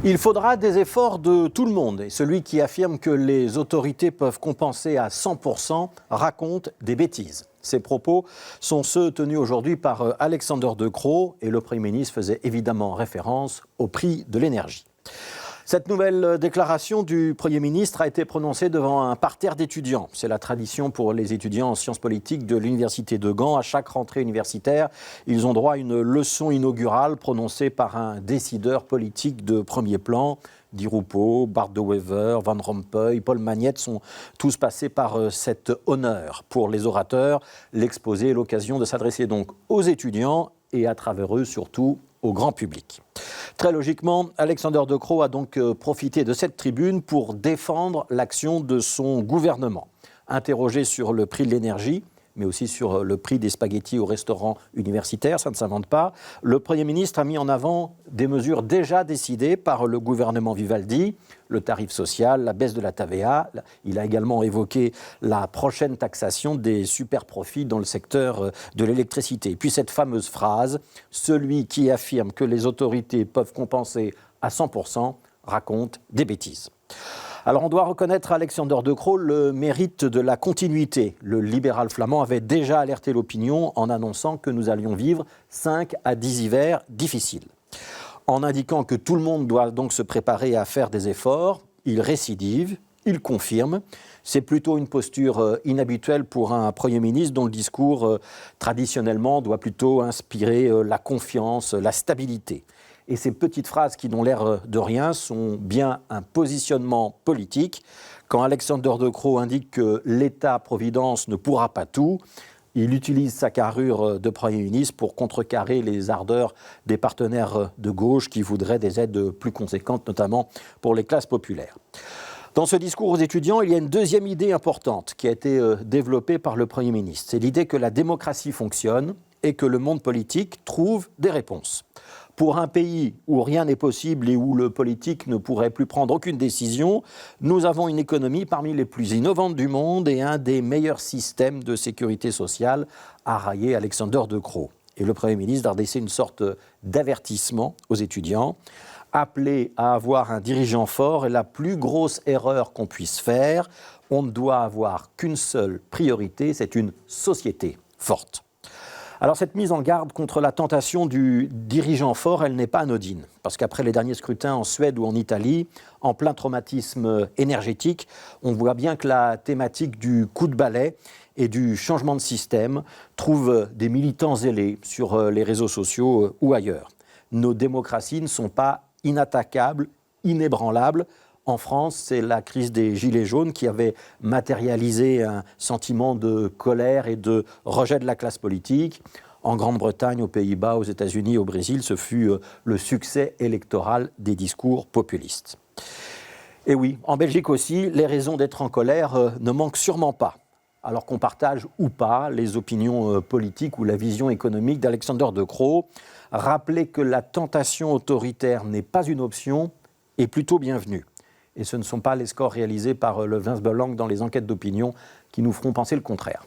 Il faudra des efforts de tout le monde. Et celui qui affirme que les autorités peuvent compenser à 100% raconte des bêtises. Ces propos sont ceux tenus aujourd'hui par Alexander De Croo et le Premier ministre faisait évidemment référence au prix de l'énergie. Cette nouvelle déclaration du Premier ministre a été prononcée devant un parterre d'étudiants. C'est la tradition pour les étudiants en sciences politiques de l'Université de Gand. À chaque rentrée universitaire, ils ont droit à une leçon inaugurale prononcée par un décideur politique de premier plan. Di Rupo, Bart De Wever, Van Rompuy, Paul Magnette sont tous passés par cet honneur. Pour les orateurs, l'exposé est l'occasion de s'adresser donc aux étudiants et à travers eux surtout au grand public. Très logiquement, Alexander De Croo a donc profité de cette tribune pour défendre l'action de son gouvernement. Interrogé sur le prix de l'énergie, mais aussi sur le prix des spaghettis au restaurant universitaire, ça ne s'invente pas, le Premier ministre a mis en avant des mesures déjà décidées par le gouvernement Vivaldi, le tarif social, la baisse de la TVA. Il a également évoqué la prochaine taxation des superprofits dans le secteur de l'électricité. Et puis cette fameuse phrase, « Celui qui affirme que les autorités peuvent compenser à 100% raconte des bêtises ». Alors on doit reconnaître à Alexander De Croo le mérite de la continuité. Le libéral flamand avait déjà alerté l'opinion en annonçant que nous allions vivre 5 à 10 hivers difficiles. En indiquant que tout le monde doit donc se préparer à faire des efforts, il récidive, il confirme. C'est plutôt une posture inhabituelle pour un Premier ministre dont le discours traditionnellement doit plutôt inspirer la confiance, la stabilité. Et ces petites phrases qui n'ont l'air de rien sont bien un positionnement politique. Quand Alexander De Croo indique que l'État-providence ne pourra pas tout, il utilise sa carrure de Premier ministre pour contrecarrer les ardeurs des partenaires de gauche qui voudraient des aides plus conséquentes, notamment pour les classes populaires. Dans ce discours aux étudiants, il y a une deuxième idée importante qui a été développée par le Premier ministre. C'est l'idée que la démocratie fonctionne et que le monde politique trouve des réponses. Pour un pays où rien n'est possible et où le politique ne pourrait plus prendre aucune décision, nous avons une économie parmi les plus innovantes du monde et un des meilleurs systèmes de sécurité sociale, a raillé Alexander De Croo. Et le Premier ministre a adressé une sorte d'avertissement aux étudiants. Appeler à avoir un dirigeant fort est la plus grosse erreur qu'on puisse faire. On ne doit avoir qu'une seule priorité, c'est une société forte. Alors cette mise en garde contre la tentation du dirigeant fort, elle n'est pas anodine. Parce qu'après les derniers scrutins en Suède ou en Italie, en plein traumatisme énergétique, on voit bien que la thématique du coup de balai et du changement de système trouve des militants zélés sur les réseaux sociaux ou ailleurs. Nos démocraties ne sont pas inattaquables, inébranlables. En France, c'est la crise des Gilets jaunes qui avait matérialisé un sentiment de colère et de rejet de la classe politique. En Grande-Bretagne, aux Pays-Bas, aux États-Unis, au Brésil, ce fut le succès électoral des discours populistes. Et oui, en Belgique aussi, les raisons d'être en colère ne manquent sûrement pas. Alors qu'on partage ou pas les opinions politiques ou la vision économique d'Alexander De Croo, rappeler que la tentation autoritaire n'est pas une option est plutôt bienvenue. Et ce ne sont pas les scores réalisés par le Vince Belang dans les enquêtes d'opinion qui nous feront penser le contraire.